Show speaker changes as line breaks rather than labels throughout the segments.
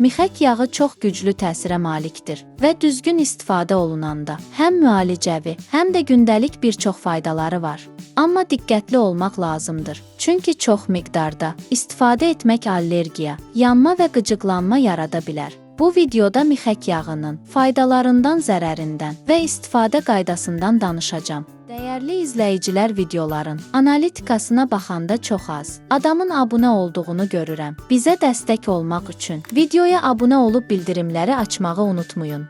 Mixək yağı çox güclü təsirə malikdir və düzgün istifadə olunanda həm müalicəvi, həm də gündəlik bir çox faydaları var. Amma diqqətli olmaq lazımdır. Çünki çox miqdarda istifadə etmək allergiya, yanma və qıcıqlanma yarada bilər. Bu videoda mixək yağının faydalarından, zərərindən və istifadə qaydasından danışacağam. Dəyərli izləyicilər, videoların analitikasına baxanda çox az adamın abunə olduğunu görürəm. Bizə dəstək olmaq üçün videoya abunə olub bildirimləri açmağı unutmayın.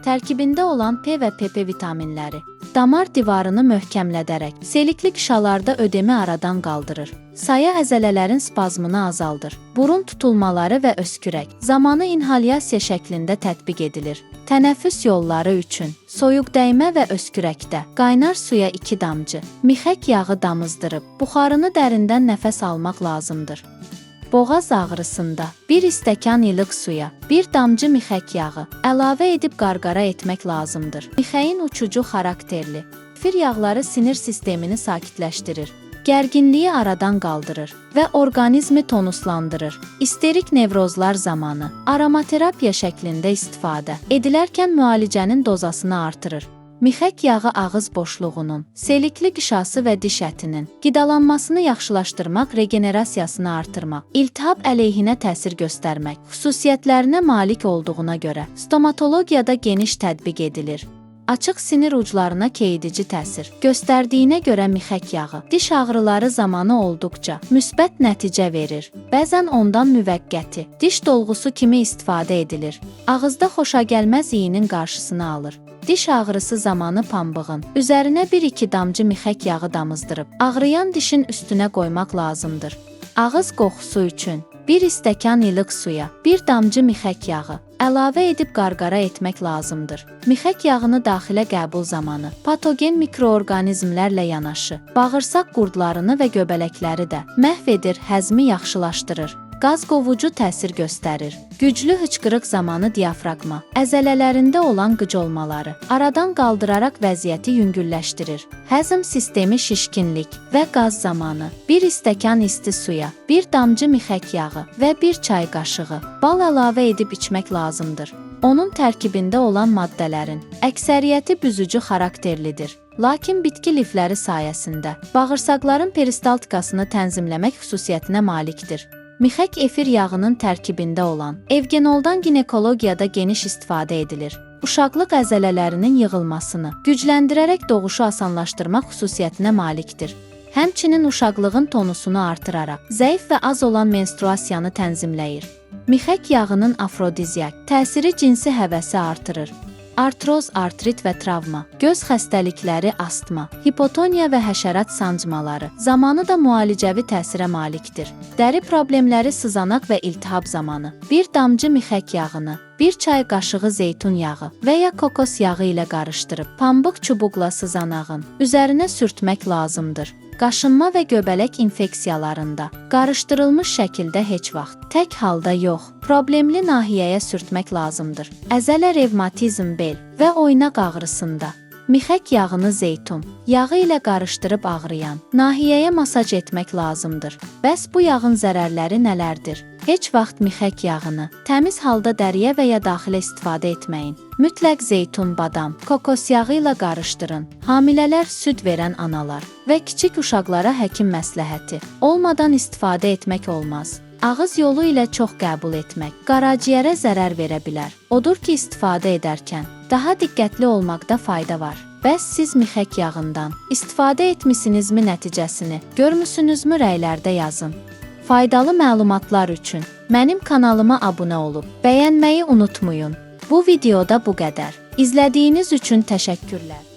Tərkibində olan P və PP vitaminləri damar divarını möhkəmlədərək selikli qışalarda ödemi aradan qaldırır. Saya əzələlərin spazmını azaldır. Burun tutulmaları və öskürək zamanı inhalyasiya şəklində tətbiq edilir. Tənəffüs yolları üçün soyuq dəymə və öskürəkdə qaynar suya 2 damcı mixək yağı damızdırıb buxarını dərindən nəfəs almaq lazımdır. Boğaz ağrısında 1 stəkan ilıq suya 1 damcı mixək yağı əlavə edib qarqara etmək lazımdır. Mixəyin uçucu xarakterli efir yağları sinir sistemini sakitləşdirir, gərginliyi aradan qaldırır və orqanizmi tonuslandırır. İsterik nevrozlar zamanı aromaterapiya şəklində istifadə edilərkən müalicənin dozasını artırır. Mixək yağı ağız boşluğunun, selikli qışası və diş ətinin qidalanmasını yaxşılaşdırmaq, regenerasiyasını artırmaq, iltihab əleyhinə təsir göstərmək xüsusiyyətlərinə malik olduğuna görə stomatologiyada geniş tətbiq edilir. Açıq sinir uclarına keyidici təsir göstərdiyinə görə mixək yağı diş ağrıları zamanı olduqca müsbət nəticə verir. Bəzən ondan müvəqqəti diş dolğusu kimi istifadə edilir. Ağızda xoşagəlməz iyinin qarşısını alır. Diş ağrısı zamanı pambığın üzərinə 1-2 damcı mixək yağı damızdırıb ağrıyan dişin üstünə qoymaq lazımdır. Ağız qoxusu üçün 1 stəkan ilıq suya 1 damcı mixək yağı əlavə edib qarqara etmək lazımdır. Mixək yağını daxilə qəbul zamanı patogen mikroorqanizmlərlə yanaşı bağırsaq qurdlarını və göbələkləri də məhv edir, həzmi yaxşılaşdırır. Qaz qovucu təsir göstərir. Güclü hıçqırıq zamanı diafraqma əzələlərində olan qıcolmaları aradan qaldıraraq vəziyyəti yüngülləşdirir. Həzm sistemi şişkinlik və qaz zamanı 1 stəkan isti suya 1 damcı mixək yağı və 1 çay qaşığı bal əlavə edib içmək lazımdır. Onun tərkibində olan maddələrin əksəriyyəti büzücü xarakterlidir. Lakin bitki lifləri sayəsində bağırsaqların peristaltikasını tənzimləmək xüsusiyyətinə malikdir. Mixək efir yağının tərkibində olan evgenoldan ginekologiyada geniş istifadə edilir. Uşaqlıq əzələlərinin yığılmasını gücləndirərək doğuşu asanlaşdırmaq xüsusiyyətinə malikdir. Həmçinin uşaqlığın tonusunu artıraraq zəif və az olan menstruasiyanı tənzimləyir. Mixək yağının afrodizyak təsiri cinsi həvəsi artırır. Artroz, artrit və travma, göz xəstəlikləri, astma, hipotoniya və həşərat sancmaları zamanı da müalicəvi təsirə malikdir. Dəri problemləri, sızanaq və iltihab zamanı 1 damcı mixək yağını 1 çay qaşığı zeytun yağı və ya kokos yağı ilə qarışdırıb pambıq çubuqla sızanağın üzərinə sürtmək lazımdır. Qaşınma və göbələk infeksiyalarında qarışdırılmış şəkildə heç vaxt, tək halda yox, problemli nahiyəyə sürtmək lazımdır. Əzələ, revmatizm, bel və oynaq ağrısında mixək yağını zeytun yağı ilə qarışdırıb ağrıyan nahiyəyə masaj etmək lazımdır. Bəs bu yağın zərərləri nələrdir? Heç vaxt mixək yağını təmiz halda dəriyə və ya daxilə istifadə etməyin. Mütləq zeytun, badam, kokos yağı ilə qarışdırın. Hamilələr, süd verən analar və kiçik uşaqlara həkim məsləhəti olmadan istifadə etmək olmaz. Ağız yolu ilə çox qəbul etmək qaraciyərə zərər verə bilər. Odur ki, istifadə edərkən daha diqqətli olmaqda fayda var. Bəs siz mixək yağından istifadə etmisinizmi, nəticəsini görmüsünüzmü, rəylərdə yazın. Faydalı məlumatlar üçün mənim kanalıma abunə olub bəyənməyi unutmayın. Bu videoda bu qədər. İzlədiyiniz üçün təşəkkürlər.